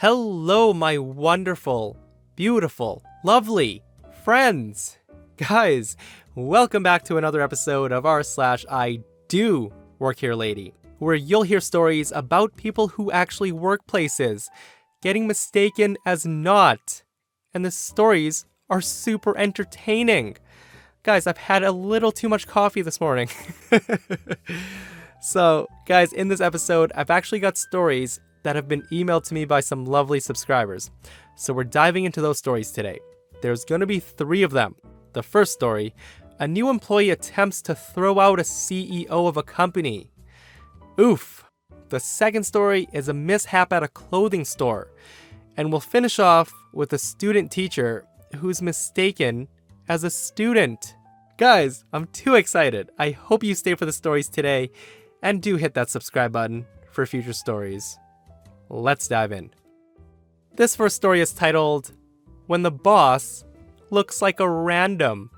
Hello, my wonderful, beautiful, lovely friends. Guys, welcome back to another episode of r/I Do Work Here Lady, where you'll hear stories about people who actually work places, getting mistaken as not. And the stories are super entertaining. Guys, I've had a little too much coffee this morning. So, guys, in this episode, I've actually got stories that have been emailed to me by some lovely subscribers. So we're diving into those stories today. There's going to be 3 of them. The first story, a new employee attempts to throw out a CEO of a company. Oof. The second story is a mishap at a clothing store. And we'll finish off with a student teacher who's mistaken as a student. Guys, I'm too excited. I hope you stay for the stories today and do hit that subscribe button for future stories. Let's dive in. This first story is titled, When the Boss Looks Like a Random.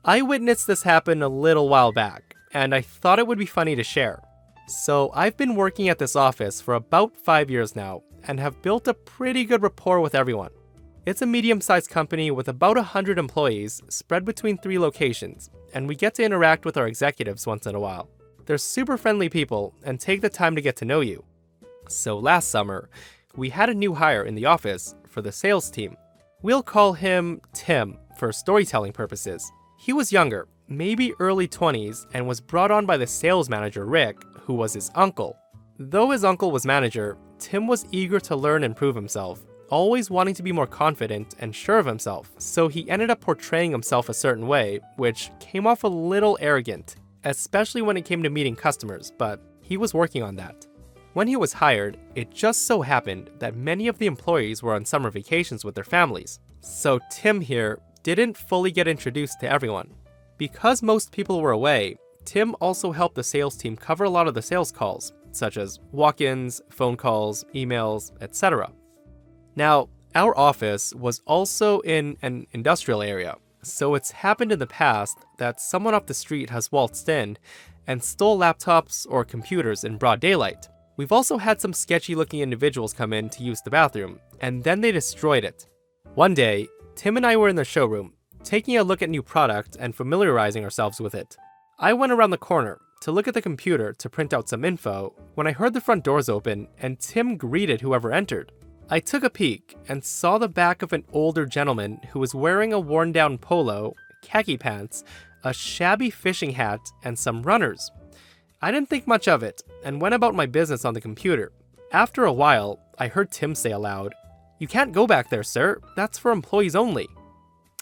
I witnessed this happen a little while back, and I thought it would be funny to share. So I've been working at this office for about 5 years now, and have built a pretty good rapport with everyone. It's a medium-sized company with about 100 employees spread between 3 locations, and we get to interact with our executives once in a while. They're super friendly people and take the time to get to know you. So last summer, we had a new hire in the office for the sales team. We'll call him Tim for storytelling purposes. He was younger, maybe early 20s, and was brought on by the sales manager Rick, who was his uncle. Though his uncle was manager, Tim was eager to learn and prove himself, always wanting to be more confident and sure of himself, so he ended up portraying himself a certain way, which came off a little arrogant, especially when it came to meeting customers, but he was working on that. When he was hired, it just so happened that many of the employees were on summer vacations with their families. So Tim here didn't fully get introduced to everyone. Because most people were away, Tim also helped the sales team cover a lot of the sales calls, such as walk-ins, phone calls, emails, etc. Now, our office was also in an industrial area, so it's happened in the past that someone off the street has waltzed in and stole laptops or computers in broad daylight. We've also had some sketchy-looking individuals come in to use the bathroom, and then they destroyed it. One day, Tim and I were in the showroom, taking a look at new product and familiarizing ourselves with it. I went around the corner to look at the computer to print out some info when I heard the front doors open and Tim greeted whoever entered. I took a peek and saw the back of an older gentleman who was wearing a worn-down polo, khaki pants, a shabby fishing hat, and some runners. I didn't think much of it, and went about my business on the computer. After a while, I heard Tim say aloud, "You can't go back there, sir. That's for employees only."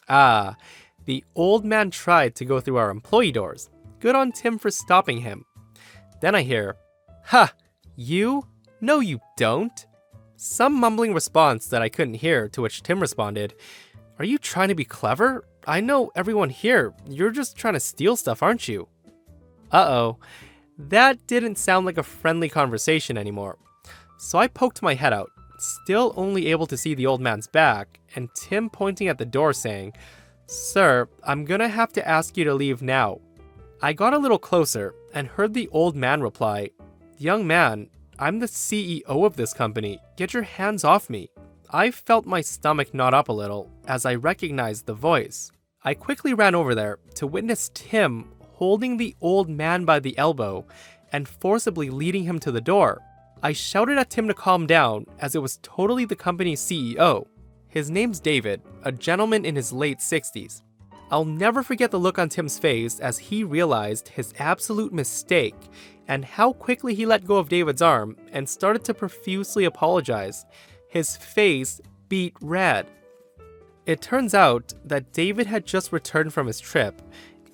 Ah, the old man tried to go through our employee doors. Good on Tim for stopping him. Then I hear, "Ha! You? No you don't." Some mumbling response that I couldn't hear, to which Tim responded, "Are you trying to be clever? I know everyone here. You're just trying to steal stuff, aren't you?" Uh-oh. That didn't sound like a friendly conversation anymore. So I poked my head out, still only able to see the old man's back, and Tim pointing at the door saying, "Sir, I'm gonna have to ask you to leave now." I got a little closer and heard the old man reply, "Young man, I'm the CEO of this company. Get your hands off me." I felt my stomach knot up a little as I recognized the voice. I quickly ran over there to witness Tim holding the old man by the elbow and forcibly leading him to the door. I shouted at Tim to calm down as it was totally the company's CEO. His name's David, a gentleman in his late 60s. I'll never forget the look on Tim's face as he realized his absolute mistake and how quickly he let go of David's arm and started to profusely apologize. His face beat red. It turns out that David had just returned from his trip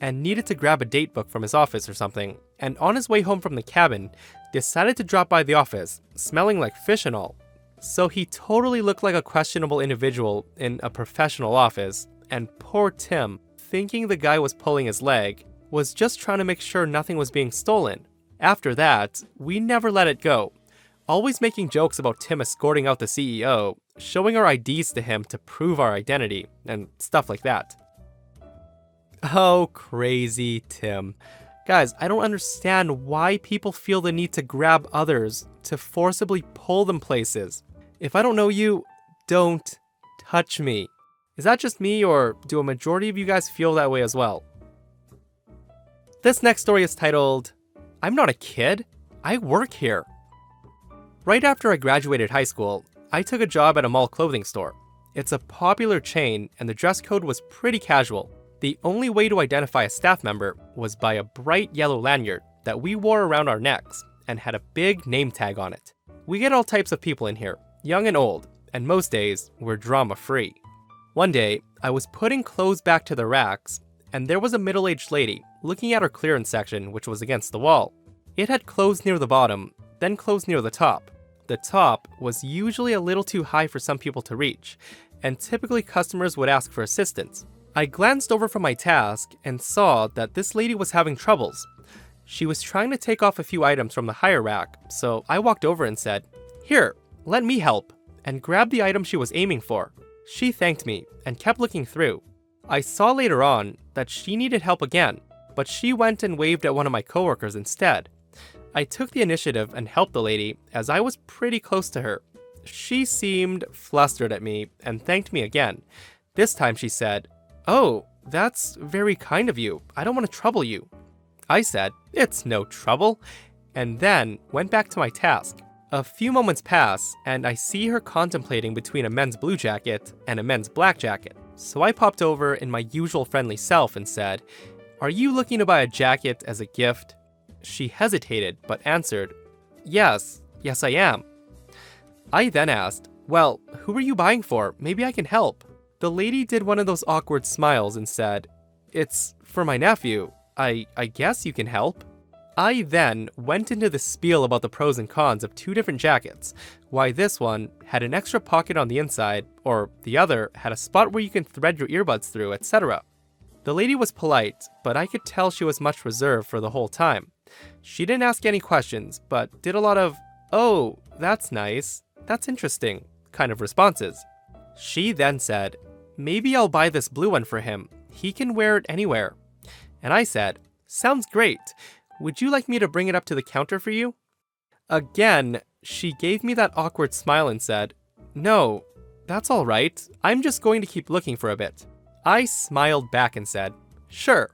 and needed to grab a date book from his office or something, and on his way home from the cabin, decided to drop by the office, smelling like fish and all. So he totally looked like a questionable individual in a professional office, and poor Tim, thinking the guy was pulling his leg, was just trying to make sure nothing was being stolen. After that, we never let it go, always making jokes about Tim escorting out the CEO, showing our IDs to him to prove our identity, and stuff like that. Oh, crazy Tim. Guys, I don't understand why people feel the need to grab others to forcibly pull them places. If I don't know you, don't touch me. Is that just me, or do a majority of you guys feel that way as well? This next story is titled, I'm Not a Kid, I Work Here. Right after I graduated high school, I took a job at a mall clothing store. It's a popular chain, and the dress code was pretty casual. The only way to identify a staff member was by a bright yellow lanyard that we wore around our necks and had a big name tag on it. We get all types of people in here, young and old, and most days we're drama-free. One day, I was putting clothes back to the racks, and there was a middle-aged lady looking at her clearance section, which was against the wall. It had clothes near the bottom, then clothes near the top. The top was usually a little too high for some people to reach, and typically customers would ask for assistance. I glanced over from my task and saw that this lady was having troubles. She was trying to take off a few items from the higher rack, so I walked over and said, "Here, let me help," and grabbed the item she was aiming for. She thanked me and kept looking through. I saw later on that she needed help again, but she went and waved at one of my coworkers instead. I took the initiative and helped the lady as I was pretty close to her. She seemed flustered at me and thanked me again. This time she said, "Oh, that's very kind of you. I don't want to trouble you." I said, "It's no trouble," and then went back to my task. A few moments pass, and I see her contemplating between a men's blue jacket and a men's black jacket. So I popped over in my usual friendly self and said, "Are you looking to buy a jacket as a gift?" She hesitated, but answered, Yes, I am." I then asked, "Well, who are you buying for? Maybe I can help." The lady did one of those awkward smiles and said, "It's for my nephew. I guess you can help." I then went into the spiel about the pros and cons of two different jackets, why this one had an extra pocket on the inside, or the other had a spot where you can thread your earbuds through, etc. The lady was polite, but I could tell she was much reserved for the whole time. She didn't ask any questions, but did a lot of, "Oh, that's nice, that's interesting," kind of responses. She then said, "Maybe I'll buy this blue one for him. He can wear it anywhere." And I said, "Sounds great. Would you like me to bring it up to the counter for you?" Again, she gave me that awkward smile and said, "No, that's all right. I'm just going to keep looking for a bit." I smiled back and said, "Sure.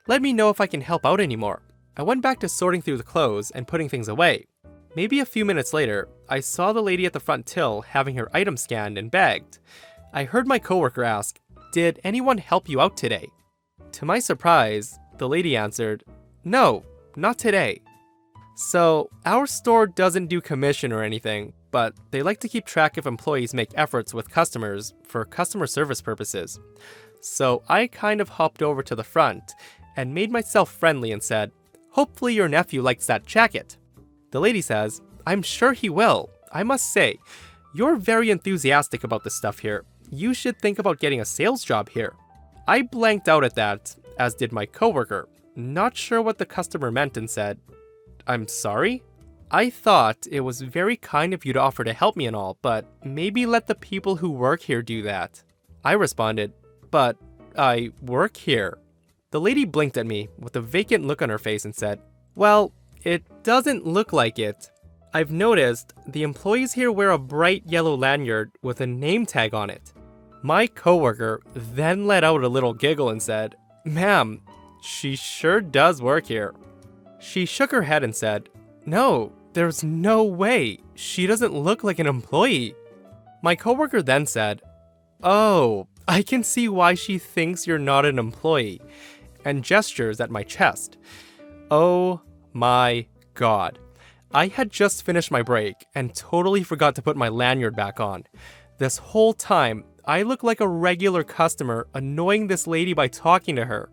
Let me know if I can help out anymore." I went back to sorting through the clothes and putting things away. Maybe a few minutes later, I saw the lady at the front till having her items scanned and bagged. I heard my coworker ask, "Did anyone help you out today?" To my surprise, the lady answered, "No, not today." So, our store doesn't do commission or anything, but they like to keep track if employees make efforts with customers for customer service purposes. So I kind of hopped over to the front and made myself friendly and said, "Hopefully your nephew likes that jacket." The lady says, "I'm sure he will. I must say, you're very enthusiastic about this stuff here. You should think about getting a sales job here." I blanked out at that, as did my coworker, not sure what the customer meant, and said, "I'm sorry? I thought it was very kind of you to offer to help me and all, but maybe let the people who work here do that." I responded, "But I work here." The lady blinked at me with a vacant look on her face and said, "Well, it doesn't look like it. I've noticed the employees here wear a bright yellow lanyard with a name tag on it." My coworker then let out a little giggle and said, "Ma'am, she sure does work here." She shook her head and said, "No, there's no way. She doesn't look like an employee." My coworker then said, "Oh, I can see why she thinks you're not an employee," and gestures at my chest. Oh my god. I had just finished my break and totally forgot to put my lanyard back on. This whole time, I looked like a regular customer annoying this lady by talking to her.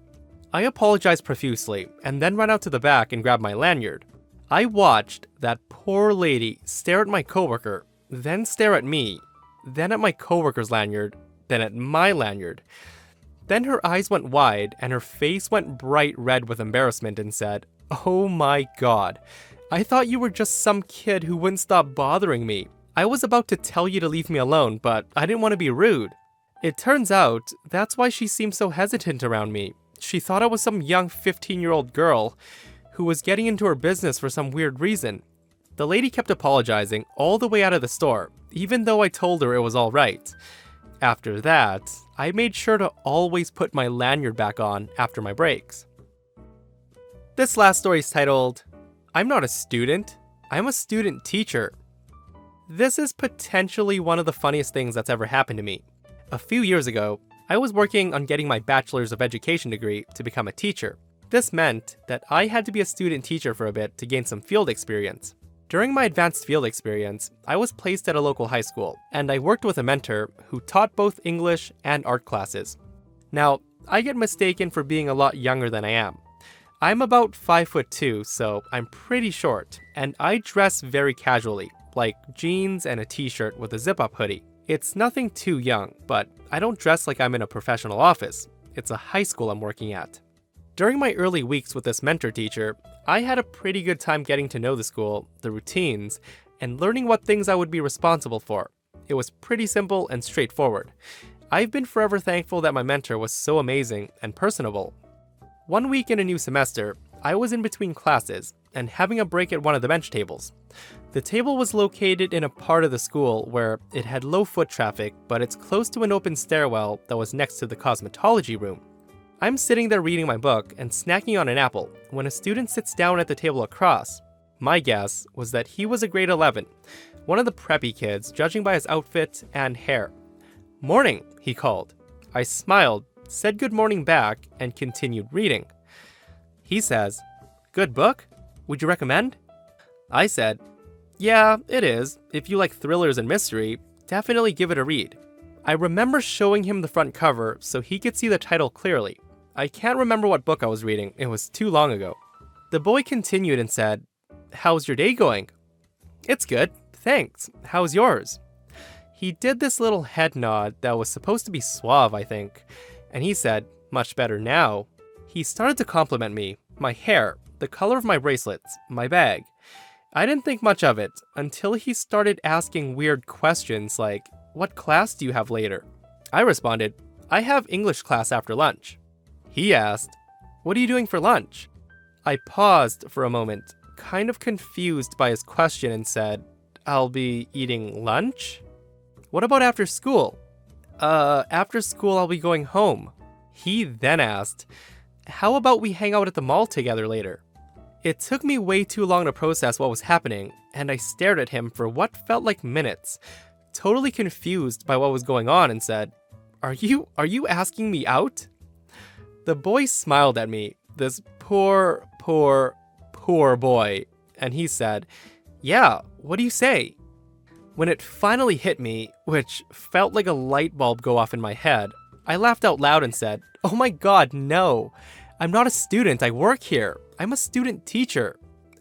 I apologized profusely and then ran out to the back and grabbed my lanyard. I watched that poor lady stare at my coworker, then stare at me, then at my coworker's lanyard, then at my lanyard. Then her eyes went wide and her face went bright red with embarrassment and said, "Oh my god. I thought you were just some kid who wouldn't stop bothering me. I was about to tell you to leave me alone, but I didn't want to be rude." It turns out that's why she seemed so hesitant around me. She thought I was some young 15-year-old girl who was getting into her business for some weird reason. The lady kept apologizing all the way out of the store, even though I told her it was alright. After that, I made sure to always put my lanyard back on after my breaks. This last story is titled, I'm not a student, I'm a student teacher. This is potentially one of the funniest things that's ever happened to me. A few years ago, I was working on getting my Bachelor's of Education degree to become a teacher. This meant that I had to be a student teacher for a bit to gain some field experience. During my advanced field experience, I was placed at a local high school, and I worked with a mentor who taught both English and art classes. Now, I get mistaken for being a lot younger than I am. I'm about 5'2", so I'm pretty short, and I dress very casually, like jeans and a t-shirt with a zip-up hoodie. It's nothing too young, but I don't dress like I'm in a professional office. It's a high school I'm working at. During my early weeks with this mentor teacher, I had a pretty good time getting to know the school, the routines, and learning what things I would be responsible for. It was pretty simple and straightforward. I've been forever thankful that my mentor was so amazing and personable. One week in a new semester, I was in between classes and having a break at one of the bench tables. The table was located in a part of the school where it had low foot traffic, but it's close to an open stairwell that was next to the cosmetology room. I'm sitting there reading my book and snacking on an apple when a student sits down at the table across. My guess was that he was a grade 11, one of the preppy kids, judging by his outfit and hair. "Morning," he called. I smiled, said good morning back, and continued reading. He says, "Good book? Would you recommend?" I said, "Yeah, it is. If you like thrillers and mystery, definitely give it a read." I remember showing him the front cover so he could see the title clearly. I can't remember what book I was reading, it was too long ago. The boy continued and said, "How's your day going?" "It's good, thanks. How's yours?" He did this little head nod that was supposed to be suave, I think, and he said, "Much better now." He started to compliment me, my hair, the color of my bracelets, my bag. I didn't think much of it until he started asking weird questions like, "What class do you have later?" I responded, "I have English class after lunch." He asked, "What are you doing for lunch?" I paused for a moment, kind of confused by his question, and said, "I'll be eating lunch?" "What about after school?" After school I'll be going home." He then asked, "How about we hang out at the mall together later?" It took me way too long to process what was happening, and I stared at him for what felt like minutes, totally confused by what was going on, and said, Are you asking me out?" The boy smiled at me, this poor boy, and he said, "Yeah, what do you say?" When it finally hit me, which felt like a light bulb go off in my head, I laughed out loud and said, "Oh my god, no. I'm not a student, I work here. I'm a student teacher.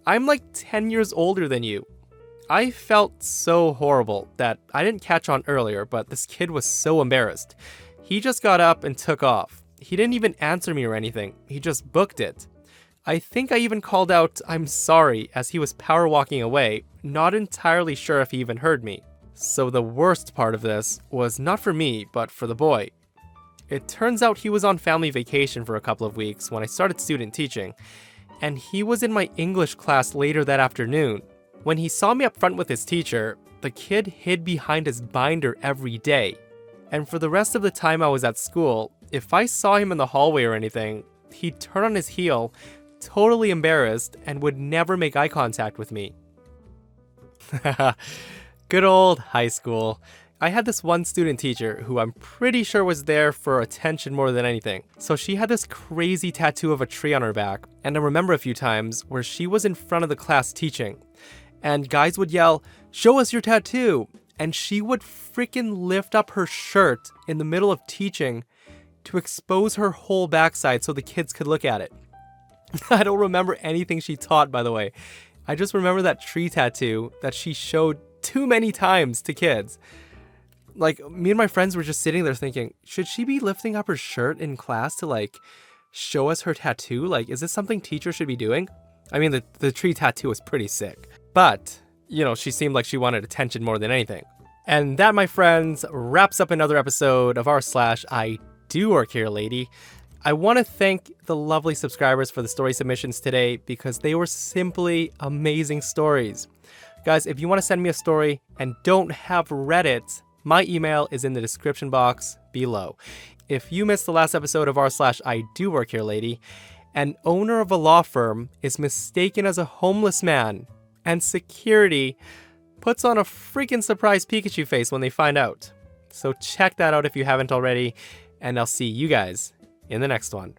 I'm like 10 years older than you." I felt so horrible that I didn't catch on earlier, but this kid was so embarrassed. He just got up and took off. He didn't even answer me or anything, he just booked it. I think I even called out, "I'm sorry," as he was power walking away, not entirely sure if he even heard me. So the worst part of this was not for me, but for the boy. It turns out he was on family vacation for a couple of weeks when I started student teaching, and he was in my English class later that afternoon. When he saw me up front with his teacher, the kid hid behind his binder every day. And for the rest of the time I was at school, if I saw him in the hallway or anything, he'd turn on his heel, totally embarrassed, and would never make eye contact with me. Good old high school. I had this one student teacher who I'm pretty sure was there for attention more than anything. So she had this crazy tattoo of a tree on her back, and I remember a few times where she was in front of the class teaching, and guys would yell, "Show us your tattoo!" And she would freaking lift up her shirt in the middle of teaching to expose her whole backside so the kids could look at it. I don't remember anything she taught, by the way. I just remember that tree tattoo that she showed too many times to kids. Like, me and my friends were just sitting there thinking, should she be lifting up her shirt in class to, like, show us her tattoo? Like, is this something teachers should be doing? I mean, the tree tattoo was pretty sick. But, you know, she seemed like she wanted attention more than anything. And that, my friends, wraps up another episode of I Do Work Here, Lady. I want to thank the lovely subscribers for the story submissions today because they were simply amazing stories. Guys, if you want to send me a story and don't have read it, my email is in the description box below. If you missed the last episode of r/IDOWorkHereLady, an owner of a law firm is mistaken as a homeless man, and security puts on a freaking surprise Pikachu face when they find out. So check that out if you haven't already, and I'll see you guys in the next one.